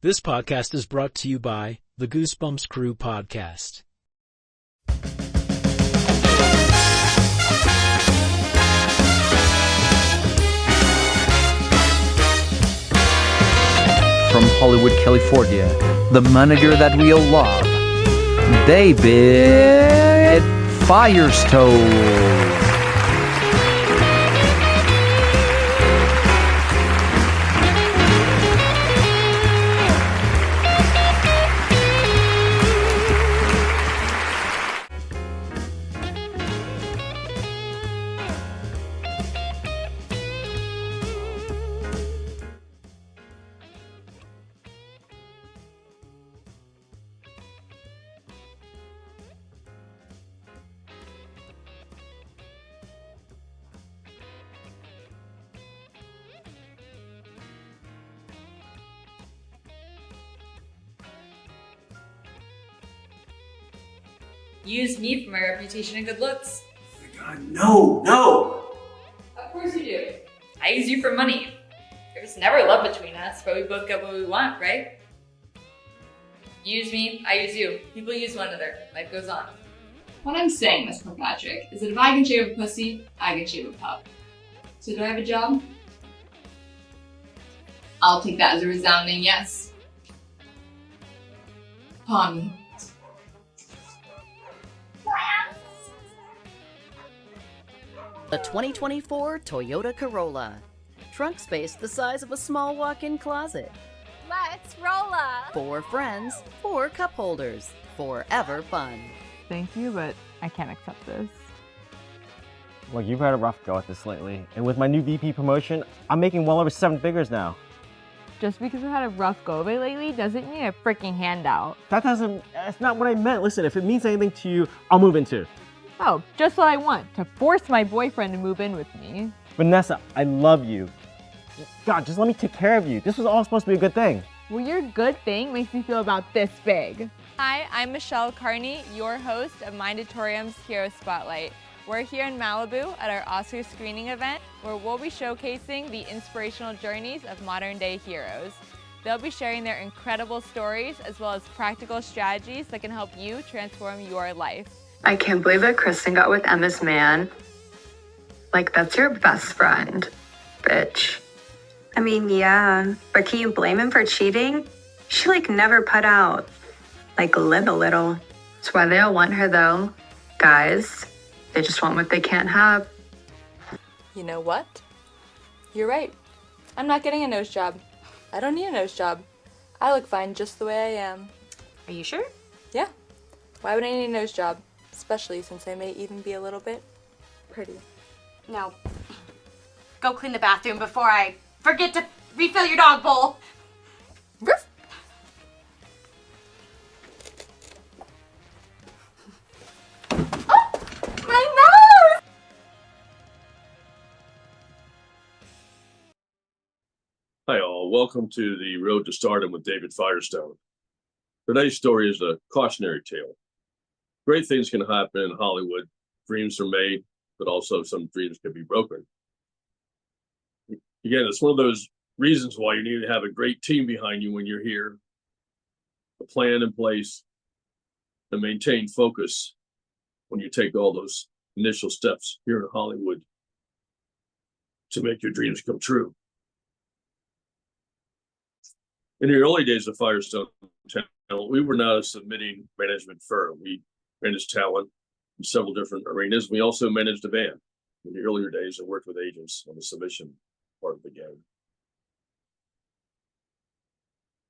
This podcast is brought to you by the Goosebumps Crew Podcast. From Hollywood, California, the manager that we all love, David Firestone. Use me for my reputation and good looks. Oh my God, no! Of course you do. I use you for money. There was never love between us, but we both get what we want, right? Use me, I use you. People use one another. Life goes on. What I'm saying, Miss Kirkpatrick, is that if I can shave a pussy, I can shave a pup. So do I have a job? I'll take that as a resounding yes. Pawn me. The 2024 Toyota Corolla. Trunk space the size of a small walk-in closet. Let's roll up. 4 friends, 4 cup holders. Forever fun. Thank you, but I can't accept this. Well, you've had a rough go at this lately, and with my new VP promotion, I'm making well over 7 figures now. Just because I had a rough go of it lately doesn't mean a freaking handout. That's not what I meant. Listen, if it means anything to you, I'll move into. Oh, just what I want, to force my boyfriend to move in with me. Vanessa, I love you. God, just let me take care of you. This was all supposed to be a good thing. Well, your good thing makes me feel about this big. Hi, I'm Michelle Carney, your host of Mindatorium's Hero Spotlight. We're here in Malibu at our Oscar screening event where we'll be showcasing the inspirational journeys of modern-day heroes. They'll be sharing their incredible stories as well as practical strategies that can help you transform your life. I can't believe that Kristen got with Emma's man. Like, that's your best friend, bitch. I mean, yeah, but can you blame him for cheating? She, never put out. Live a little. That's why they all want her, though. Guys, they just want what they can't have. You know what? You're right. I'm not getting a nose job. I don't need a nose job. I look fine just the way I am. Are you sure? Yeah. Why would I need a nose job? Especially since I may even be a little bit pretty. No. Go clean the bathroom before I forget to refill your dog bowl. Ruff. Oh, my nose! Hi all, welcome to the Road to Stardom with David Firestone. Today's story is a cautionary tale. Great things can happen in Hollywood. Dreams are made, but also some dreams can be broken. Again, it's one of those reasons why you need to have a great team behind you when you're here, a plan in place, and maintain focus when you take all those initial steps here in Hollywood to make your dreams come true. In the early days of Firestone Talent, we were not a submitting management firm. We managed talent in several different arenas. We also managed a band. In the earlier days, I worked with agents on the submission part of the game.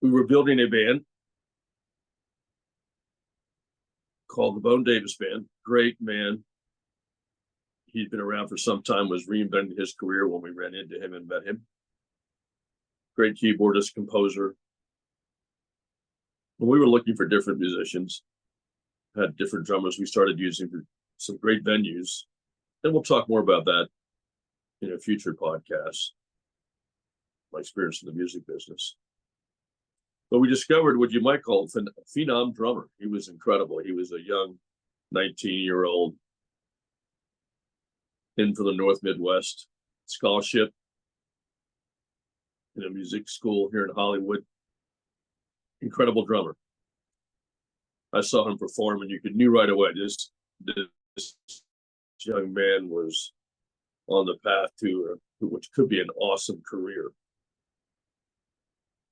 We were building a band called the Bone Davis Band. Great man. He'd been around for some time, was reinventing his career when we ran into him and met him. Great keyboardist, composer. When we were looking for different musicians, had different drummers we started using for some great venues. And we'll talk more about that in a future podcast, my experience in the music business. But we discovered what you might call a phenom drummer. He was incredible. He was a young 19-year-old in from the North Midwest, scholarship in a music school here in Hollywood. incredible drummer. I saw him perform, and you knew right away this young man was on the path to which could be an awesome career.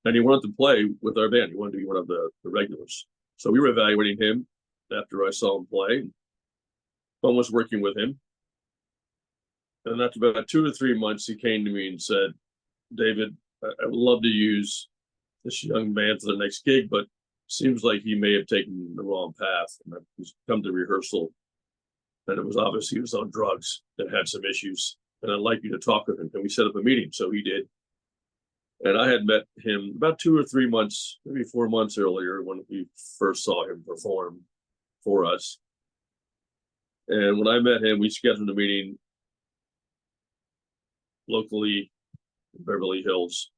And he wanted to play with our band. He wanted to be one of the regulars. So we were evaluating him after I saw him play. Fun was working with him. And after about 2 or 3 months, he came to me and said, David, I would love to use this young man for the next gig, but seems like he may have taken the wrong path. And I've come to rehearsal, and it was obvious he was on drugs and had some issues. And I'd like you to talk with him. Can we set up a meeting? So he did. And I had met him about 2 or 3 months, maybe 4 months earlier when we first saw him perform for us. And when I met him, we scheduled a meeting locally in Beverly Hills,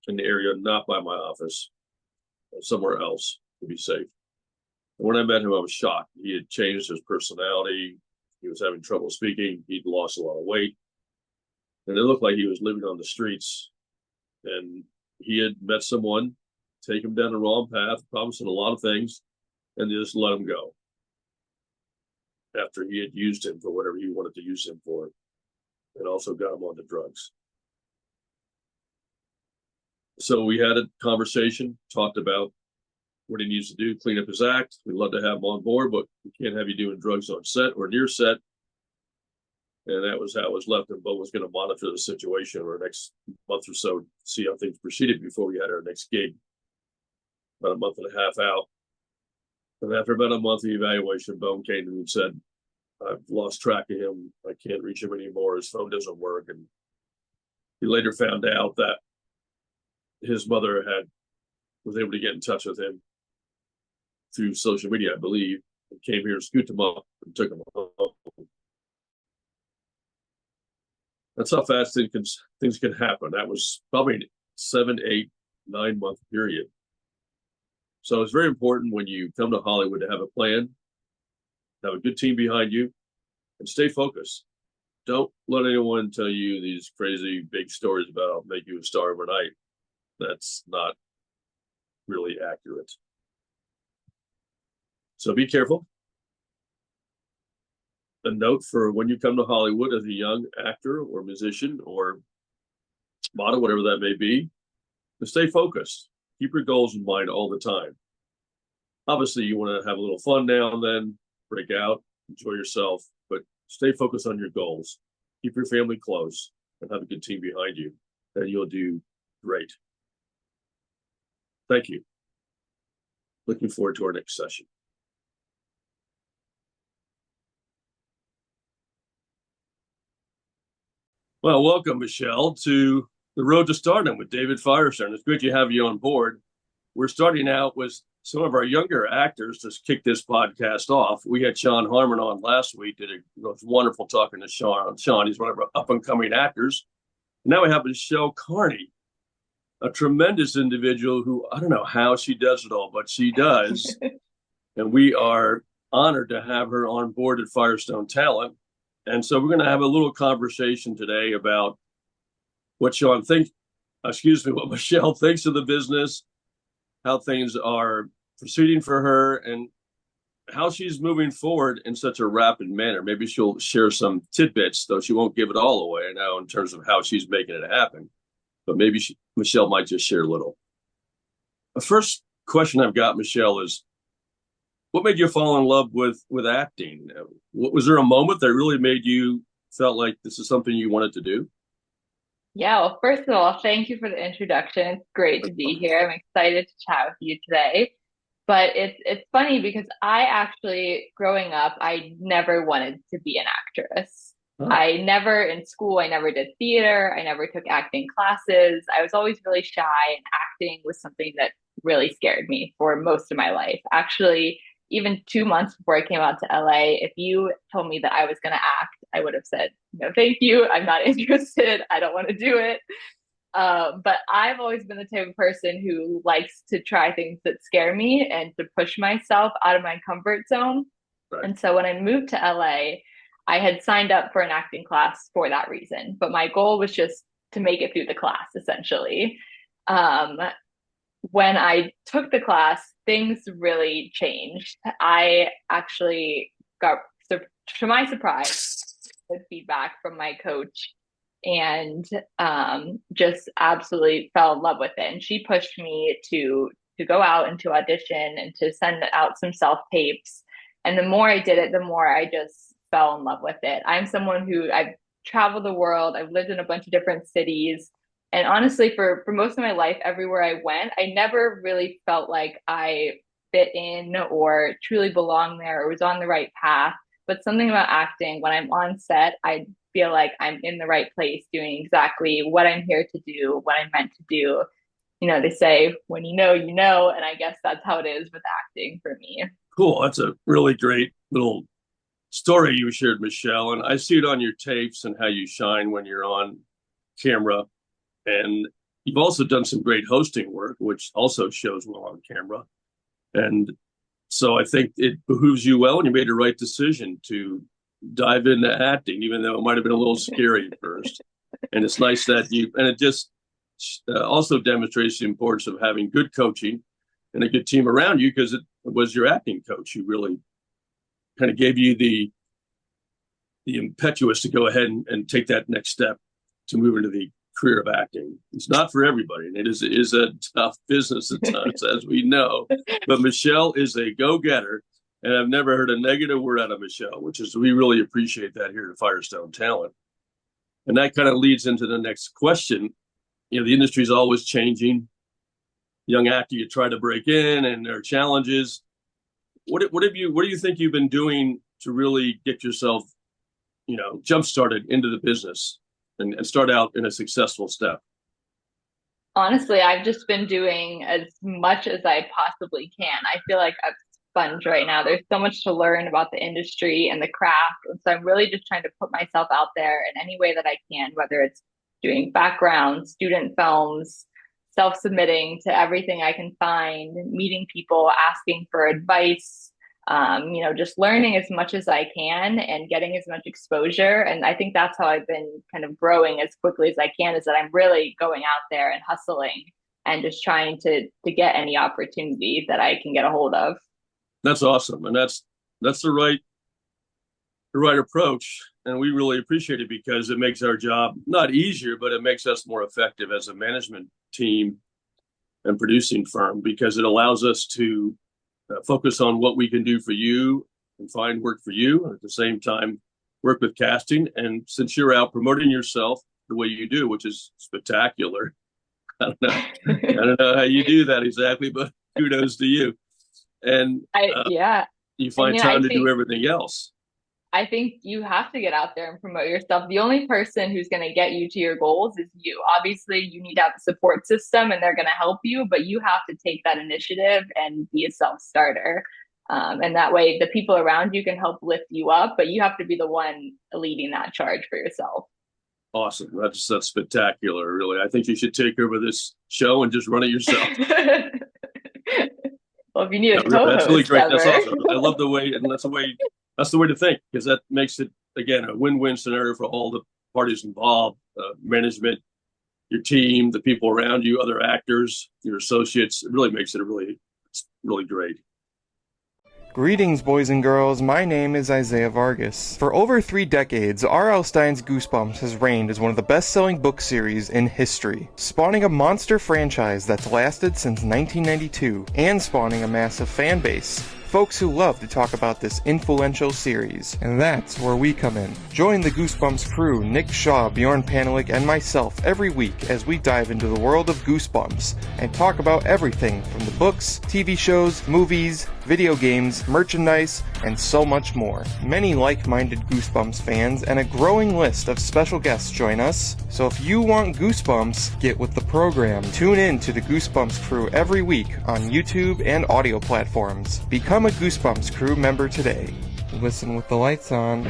in the area, not by my office, somewhere else to be safe. And when I met him, I was shocked. He had changed his personality. He was having trouble speaking. He'd lost a lot of weight. And it looked like he was living on the streets. And he had met someone, take him down the wrong path, promised him a lot of things, and they just let him go after he had used him for whatever he wanted to use him for, and also got him onto drugs. So we had a conversation, talked about what he needs to do, clean up his act. We'd love to have him on board, but we can't have you doing drugs on set or near set. And that was how it was left. And Bo was going to monitor the situation over the next month or so, see how things proceeded before we had our next gig, about a month and a half out. And after about a month of evaluation, Bo came to me and said, I've lost track of him. I can't reach him anymore. His phone doesn't work. And he later found out that his mother was able to get in touch with him through social media, I believe, and came here and scooped him up and took him home. That's how fast things can happen. That was probably a 7, 8, 9 month period. So it's very important when you come to Hollywood to have a plan, have a good team behind you, and stay focused. Don't let anyone tell you these crazy big stories about I'll make you a star overnight. That's not really accurate. So be careful. A note for when you come to Hollywood as a young actor or musician or model, whatever that may be, to stay focused. Keep your goals in mind all the time. Obviously, you want to have a little fun now and then, break out, enjoy yourself, but stay focused on your goals. Keep your family close and have a good team behind you, and you'll do great. Thank you. Looking forward to our next session. Well, welcome, Michelle, to the Road to Stardom with David Firestone. It's good to have you on board. We're starting out with some of our younger actors to kick this podcast off. We had Sean Harmon on last week. It was wonderful talking to Sean. Sean, he's one of our up-and-coming actors. Now we have Michelle Carney, a tremendous individual who, I don't know how she does it all, but she does. And we are honored to have her on board at Firestone Talent. And so we're going to have a little conversation today about what Michelle thinks of the business, how things are proceeding for her, and how she's moving forward in such a rapid manner. Maybe she'll share some tidbits, though she won't give it all away now in terms of how she's making it happen. But maybe Michelle might just share a little. The first question I've got, Michelle, is what made you fall in love with acting? Was there a moment that really made you felt like this is something you wanted to do? Yeah, well, first of all, thank you for the introduction. It's great to be here. I'm excited to chat with you today. But it's funny because I actually, growing up, I never wanted to be an actress. Oh. In school, I never did theater. I never took acting classes. I was always really shy, and acting was something that really scared me for most of my life. Actually, even 2 months before I came out to LA, if you told me that I was going to act, I would have said, no, thank you. I'm not interested. I don't want to do it. But I've always been the type of person who likes to try things that scare me and to push myself out of my comfort zone. Right. And so when I moved to LA, I had signed up for an acting class for that reason. But my goal was just to make it through the class, essentially. when I took the class, things really changed. I actually got, to my surprise, good feedback from my coach, and just absolutely fell in love with it. And she pushed me to go out and to audition and to send out some self tapes. And the more I did it, the more I just fell in love with it. I'm someone who I've traveled the world. I've lived in a bunch of different cities. And honestly, for most of my life, everywhere I went, I never really felt like I fit in or truly belonged there or was on the right path. But something about acting, when I'm on set, I feel like I'm in the right place doing exactly what I'm here to do, what I'm meant to do. You know, they say, when you know, you know. And I guess that's how it is with acting for me. Cool. That's a really great little story you shared, Michelle. And I see it on your tapes and how you shine when you're on camera. And you've also done some great hosting work, which also shows well on camera. And so I think it behooves you well, and you made the right decision to dive into acting, even though it might have been a little scary at first. And it's nice that and it just also demonstrates the importance of having good coaching and a good team around you, because it was your acting coach who really kind of gave you the impetus to go ahead and take that next step to move into the career of acting. It's not for everybody, and it is a tough business at times, as we know. But Michelle is a go-getter, and I've never heard a negative word out of Michelle, we really appreciate that here at Firestone Talent. And that kind of leads into the next question. You know, the industry is always changing. Young actor, you try to break in, and there are challenges. What do you think you've been doing to really get yourself, jump started into the business and start out in a successful step? Honestly, I've just been doing as much as I possibly can. I feel like I'm a sponge right now. There's so much to learn about the industry and the craft. And so I'm really just trying to put myself out there in any way that I can, whether it's doing background, student films, self-submitting to everything I can find, meeting people, asking for advice, just learning as much as I can and getting as much exposure. And I think that's how I've been kind of growing as quickly as I can, is that I'm really going out there and hustling and just trying to get any opportunity that I can get a hold of. That's awesome. And that's the right approach. And we really appreciate it, because it makes our job not easier, but it makes us more effective as a management team and producing firm, because it allows us to focus on what we can do for you and find work for you, and at the same time work with casting. And since you're out promoting yourself the way you do, which is spectacular, I don't know how you do that exactly, but kudos to you. And you find time to do everything else. I think you have to get out there and promote yourself. The only person who's going to get you to your goals is you. Obviously, you need to have a support system, and they're going to help you, but you have to take that initiative and be a self-starter. And that way, the people around you can help lift you up, but you have to be the one leading that charge for yourself. Awesome. That's spectacular, really. I think you should take over this show and just run it yourself. Well, if you need a co-host, that's really great. That's awesome. I love the way, and that's the way to think, because that makes it, again, a win-win scenario for all the parties involved, management, your team, the people around you, other actors, your associates. It really makes it it's really great. Greetings, boys and girls. My name is Isaiah Vargas. For over 3 decades, R.L. Stine's Goosebumps has reigned as one of the best-selling book series in history, spawning a monster franchise that's lasted since 1992 and spawning a massive fan base. Folks who love to talk about this influential series, and that's where we come in. Join the Goosebumps crew, Nick Shaw, Bjorn Panelik, and myself every week as we dive into the world of Goosebumps and talk about everything from the books, TV shows, movies, video games, merchandise, and so much more. Many like-minded Goosebumps fans and a growing list of special guests join us, so if you want Goosebumps, get with the program. Tune in to the Goosebumps crew every week on YouTube and audio platforms. Become a Goosebumps crew member today. Listen with the lights on.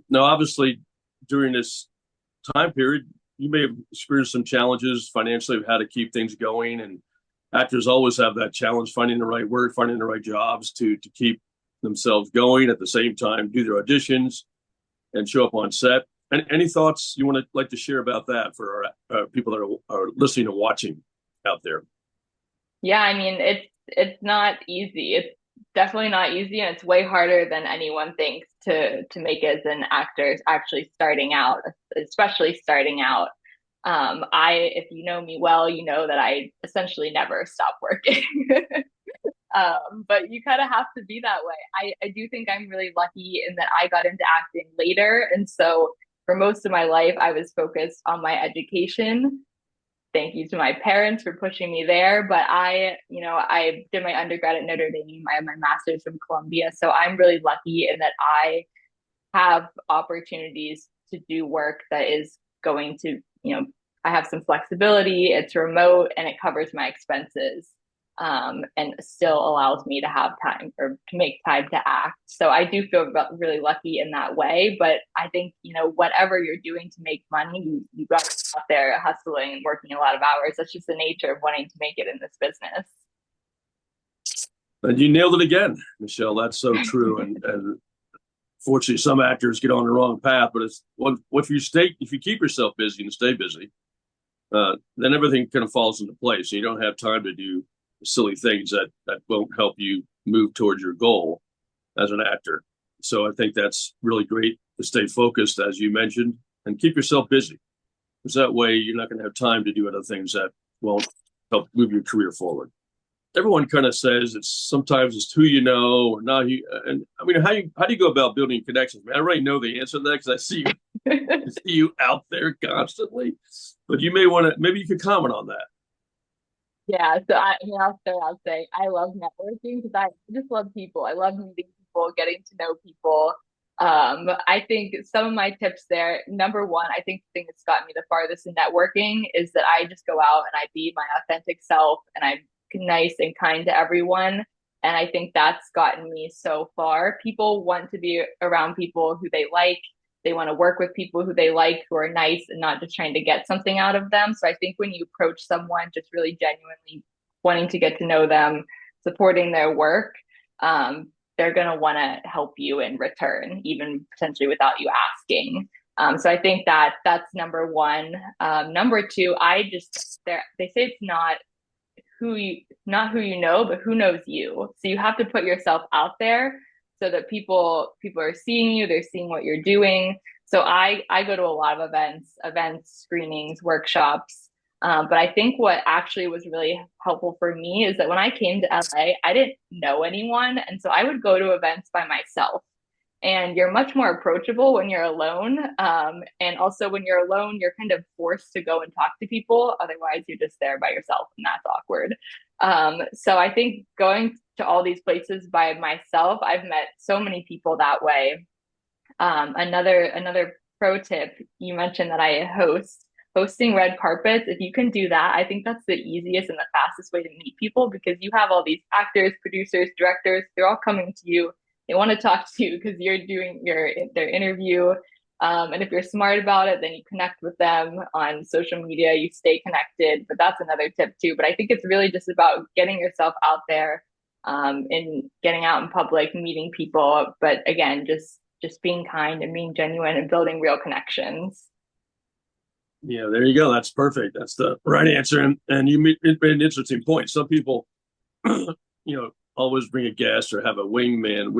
Now, obviously, during this time period, you may have experienced some challenges financially of how to keep things going and actors always have that challenge, finding the right work, finding the right jobs to keep themselves going at the same time, do their auditions and show up on set. And any thoughts you want to like to share about that for our people that are listening and watching out there? Yeah, I mean, it's not easy. It's definitely not easy, and it's way harder than anyone thinks to make as an actor actually starting out, especially starting out. If you know me well, you know that I essentially never stop working. But you kind of have to be that way. I do think I'm really lucky in that I got into acting later. And so for most of my life, I was focused on my education. Thank you to my parents for pushing me there. But I did my undergrad at Notre Dame. I have my master's from Columbia. So I'm really lucky in that I have opportunities to do work that is going to, I have some flexibility, it's remote, and it covers my expenses. And still allows me to have time or to make time to act. So I do feel really lucky in that way. But I think, whatever you're doing to make money, you got to be out there hustling and working a lot of hours. That's just the nature of wanting to make it in this business. And you nailed it again, Michelle. That's so true. and fortunately, some actors get on the wrong path. But it's if you keep yourself busy and stay busy, then everything kind of falls into place. You don't have time to do silly things that won't help you move towards your goal as an actor. So I think that's really great to stay focused, as you mentioned, and keep yourself busy, because that way you're not going to have time to do other things that won't help move your career forward. Everyone kind of says sometimes it's who you know or not who. And I mean, how do you go about building connections? I already know the answer to that because I see you out there constantly. But you maybe you could comment on that. Yeah, so I'll start out saying I love networking because I just love people. I love meeting people, getting to know people. I think some of my tips there, number one, I think the thing that's gotten me the farthest in networking is that I just go out and I be my authentic self and I'm nice and kind to everyone. And I think that's gotten me so far. People want to be around people who they like. They want to work with people who they like, who are nice and not just trying to get something out of them. So I think when you approach someone just really genuinely wanting to get to know them, supporting their work, they're going to want to help you in return, even potentially without you asking. So I think that's number one. Number two, they say it's not who you know, but who knows you. So you have to put yourself out there so that people are seeing you, they're seeing what you're doing. So I go to a lot of events, screenings, workshops. But I think what actually was really helpful for me is that when I came to LA, I didn't know anyone. And so I would go to events by myself. And you're much more approachable when you're alone. And also when you're alone, you're kind of forced to go and talk to people. Otherwise, you're just there by yourself, and that's awkward. So I think going to all these places by myself, I've met so many people that way. Another pro tip, you mentioned that I hosting red carpets. If you can do that, I think that's the easiest and the fastest way to meet people, because you have all these actors, producers, directors, they're all coming to you. They want to talk to you because you're doing their interview. And if you're smart about it, then you connect with them on social media, you stay connected. But that's another tip too. But I think it's really just about getting yourself out there and getting out in public, meeting people. But again, just being kind and being genuine and building real connections. Yeah, there you go. That's perfect. That's the right answer. And you made an interesting point. Some people, always bring a guest or have a wingman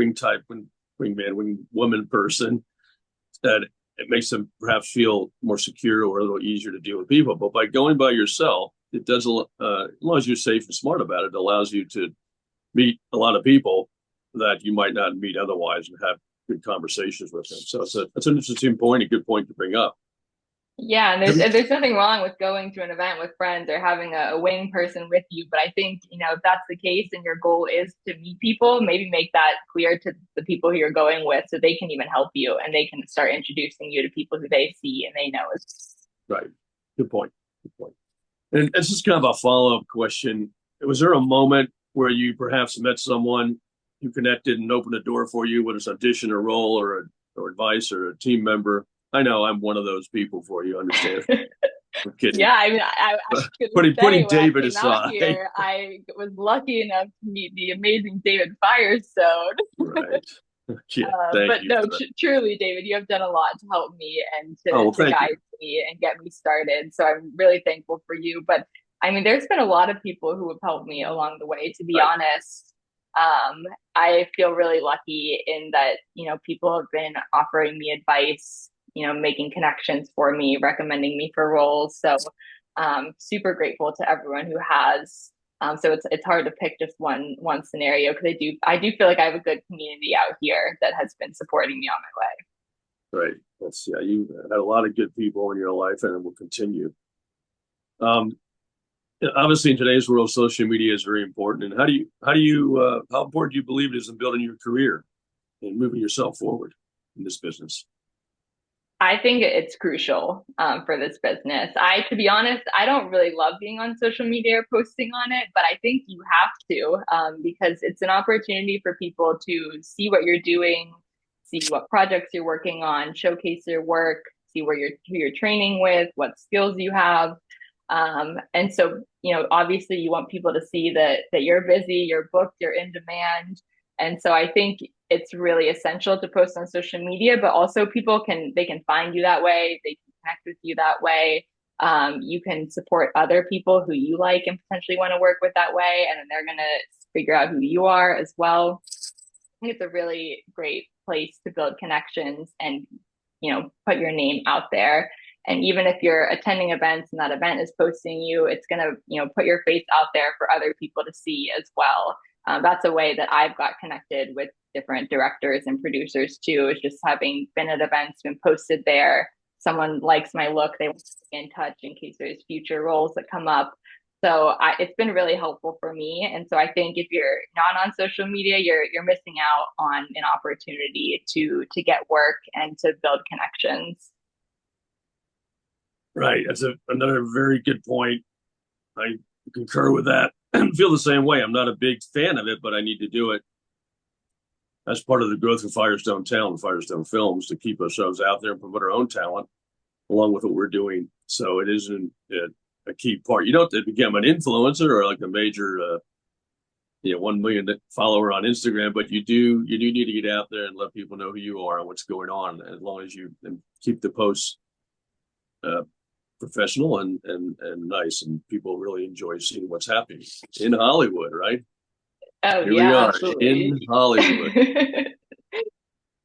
woman person that it makes them perhaps feel more secure or a little easier to deal with people. But by going by yourself, it does, as long as you're safe and smart about it, it allows you to meet a lot of people that you might not meet otherwise and have good conversations with them. So that's an interesting point, a good point to bring up. Yeah, and there's nothing wrong with going to an event with friends or having a wing person with you. But I think, if that's the case and your goal is to meet people, maybe make that clear to the people who you're going with so they can even help you and they can start introducing you to people who they see and they know. Right. Good point. And it's just kind of a follow-up question. Was there a moment where you perhaps met someone who connected and opened a door for you, whether it's audition, a role or advice or a team member? I know I'm one of those people for you, understand? I'm kidding. Yeah, I mean, I was putting when David I came out aside. here, I was lucky enough to meet the amazing David Firestone. Right. Yeah, thank but you no, for that. truly, David, you have done a lot to help me and Oh, to thank guide you. me and get me started. So I'm really thankful for you. But I mean, there's been a lot of people who have helped me along the way, to be Right. honest. I feel really lucky in that, you know, people have been offering me advice, you know, making connections for me, recommending me for roles. So super grateful to everyone who has. So it's hard to pick just one scenario, because I do feel like I have a good community out here that has been supporting me on my way. Right. You had a lot of good people in your life, and it will continue. Obviously, in today's world, social media is very important. And how important do you believe it is in building your career and moving yourself forward in this business? I think it's crucial for this business. To be honest, I don't really love being on social media or posting on it, but I think you have to, because it's an opportunity for people to see what you're doing, see what projects you're working on, showcase your work, see who you're training with, what skills you have. And so, you know, obviously you want people to see that you're busy, you're booked, you're in demand. And so I think it's really essential to post on social media, but also people can find you that way. They can connect with you that way. You can support other people who you like and potentially want to work with that way. And then they're going to figure out who you are as well. I think it's a really great place to build connections and, you know, put your name out there. And even if you're attending events and that event is posting you, it's going to, you know, put your face out there for other people to see as well. That's a way that I've got connected with different directors and producers too, is just having been at events, been posted there. Someone likes my look, they want to get in touch in case there's future roles that come up. So it's been really helpful for me. And so I think if you're not on social media, you're missing out on an opportunity to get work and to build connections. Right. That's another very good point. I concur with that. I feel the same way. I'm not a big fan of it, but I need to do it as part of the growth of Firestone Talent, Firestone Films, to keep ourselves out there and promote our own talent along with what we're doing. So it isn't a key part. You don't have to become an influencer or like a major, 1 million follower on Instagram, but you do need to get out there and let people know who you are and what's going on, as long as you keep the posts professional and nice, and people really enjoy seeing what's happening in Hollywood, right? Oh, Here yeah, we are absolutely. in Hollywood.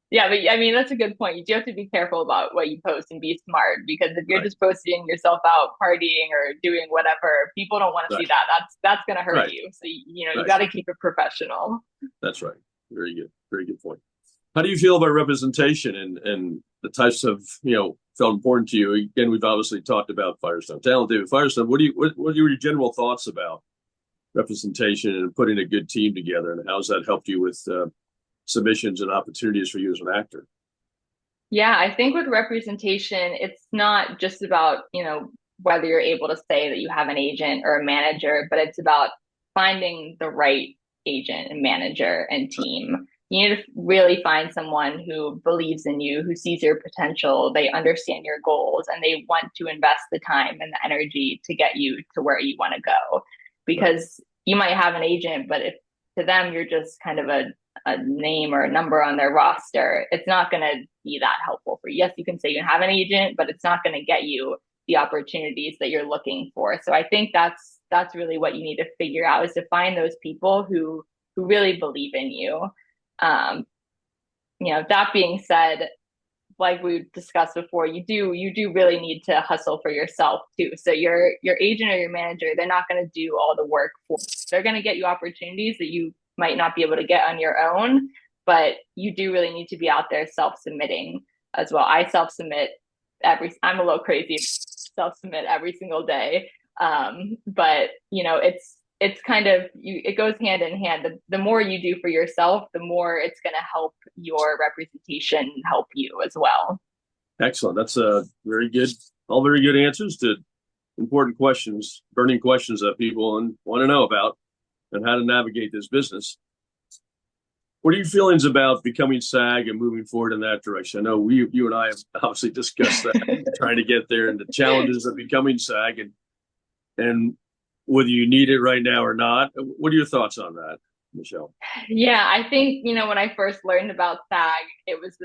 Yeah, but I mean, that's a good point. You do have to be careful about what you post and be smart, because if you're just posting yourself out partying or doing whatever, people don't want to see that. That's going to hurt you. So, you got to keep it professional. That's right. Very good. Very good point. How do you feel about representation and the types of, felt important to you? Again, we've obviously talked about Firestone Talent, David Firestone. What are your general thoughts about representation and putting a good team together, and how's that helped you with submissions and opportunities for you as an actor? Yeah, I think with representation, it's not just about, whether you're able to say that you have an agent or a manager, but it's about finding the right agent and manager and team. You need to really find someone who believes in you, who sees your potential, they understand your goals, and they want to invest the time and the energy to get you to where you want to go. Because you might have an agent, but if to them you're just kind of a name or a number on their roster, it's not going to be that helpful for you. Yes, you can say you have an agent, but it's not going to get you the opportunities that you're looking for. So I think that's really what you need to figure out, is to find those people who really believe in you. That being said, like we discussed before, you do really need to hustle for yourself too. So your agent or your manager, they're not going to do all the work for you. They're going to get you opportunities that you might not be able to get on your own, but you do really need to be out there self-submitting as well. I self-submit I'm a little crazy, self-submit every single day. But it's kind of, it goes hand in hand. The more you do for yourself, the more it's going to help your representation help you as well. Excellent. That's all very good answers to important questions, burning questions that people want to know about and how to navigate this business. What are your feelings about becoming SAG and moving forward in that direction? I know you and I have obviously discussed that, trying to get there and the challenges of becoming SAG and whether you need it right now or not. What are your thoughts on that, Michelle? Yeah, I think, when I first learned about SAG, it was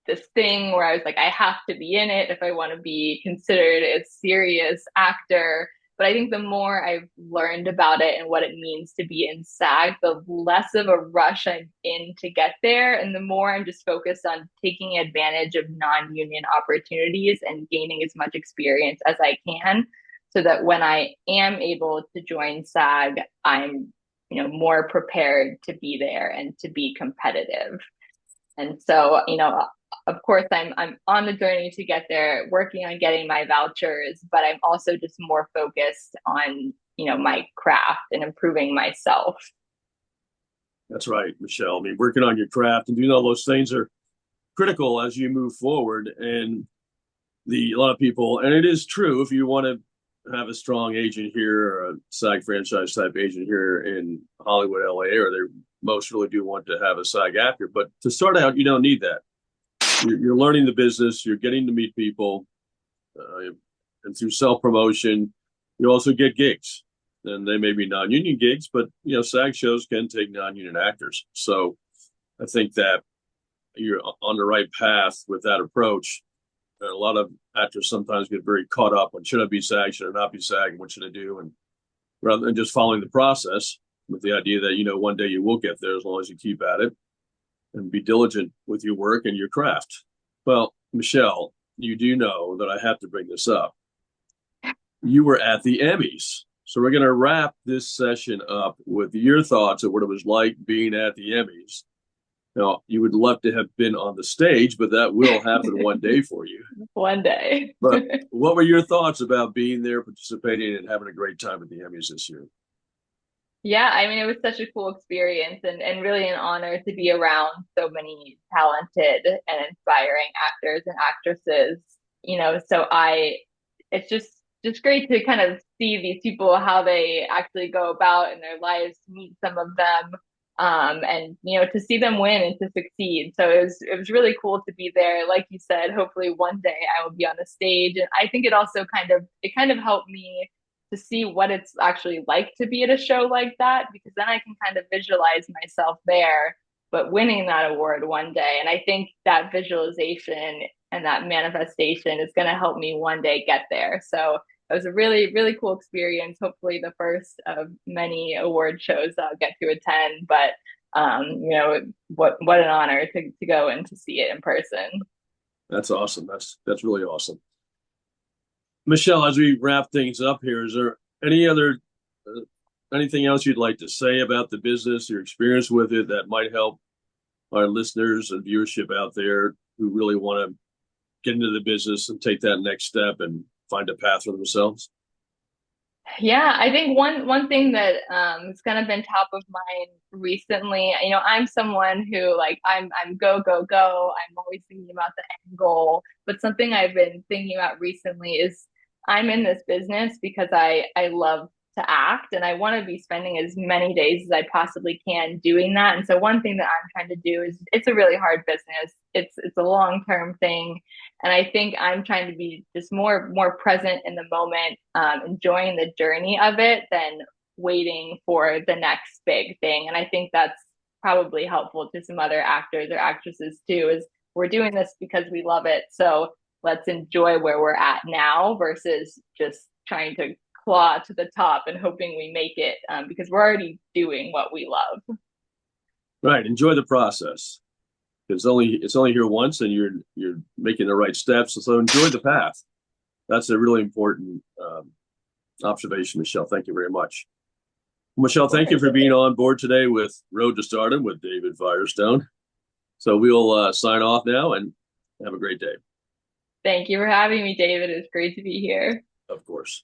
this thing where I was like, I have to be in it if I want to be considered a serious actor. But I think the more I've learned about it and what it means to be in SAG, the less of a rush I'm in to get there. And the more I'm just focused on taking advantage of non-union opportunities and gaining as much experience as I can, so that when I am able to join SAG, I'm more prepared to be there and to be competitive. And so, of course, I'm on the journey to get there, working on getting my vouchers, but I'm also just more focused on, my craft and improving myself. That's right, Michelle. I mean, working on your craft and doing all those things are critical as you move forward. And a lot of people, and it is true, if you want to have a strong agent here or a SAG franchise type agent here in Hollywood, LA, or they most really do want to have a SAG actor. But to start out, you don't need that. You're learning the business, you're getting to meet people, and through self-promotion, you also get gigs. And they may be non-union gigs, but, SAG shows can take non-union actors. So I think that you're on the right path with that approach. And a lot of actors sometimes get very caught up on should I be SAG, should I not be SAG, and what should I do? And rather than just following the process with the idea that, one day you will get there as long as you keep at it and be diligent with your work and your craft. Well, Michelle, you do know that I have to bring this up. You were at the Emmys. So we're going to wrap this session up with your thoughts of what it was like being at the Emmys. Now, you would love to have been on the stage, but that will happen one day for you. One day. But what were your thoughts about being there, participating, and having a great time at the Emmys this year? Yeah, I mean, it was such a cool experience and really an honor to be around so many talented and inspiring actors and actresses, so it's just great to kind of see these people, how they actually go about in their lives, meet some of them, and to see them win and to succeed. So it was really cool to be there. Like you said, hopefully one day I will be on the stage. And I think it also kind of helped me to see what it's actually like to be at a show like that, because then I can kind of visualize myself there, but winning that award one day. And I think that visualization and that manifestation is going to help me one day get there. So it was a really, really cool experience. Hopefully the first of many award shows I'll get to attend, but what an honor to go and to see it in person. That's awesome. That's really awesome. Michelle, as we wrap things up here, is there anything else you'd like to say about the business, your experience with it, that might help our listeners and viewership out there who really want to get into the business and take that next step and find a path for themselves? Yeah, I think one thing that has kind of been top of mind recently, I'm someone who I'm go, go, go. I'm always thinking about the end goal. But something I've been thinking about recently is I'm in this business because I love to act and I want to be spending as many days as I possibly can doing that. And so one thing that I'm trying to do is, it's a really hard business. It's a long-term thing. And I think I'm trying to be just more present in the moment, enjoying the journey of it than waiting for the next big thing. And I think that's probably helpful to some other actors or actresses too, is we're doing this because we love it. So let's enjoy where we're at now versus just trying to claw to the top and hoping we make it, because we're already doing what we love. Right. Enjoy the process. It's only here once, and you're making the right steps. So enjoy the path. That's a really important observation, Michelle. Thank you very much. Michelle, thank you for being on board today with Road to Stardom with David Firestone. So we'll sign off now and have a great day. Thank you for having me, David. It's great to be here. Of course.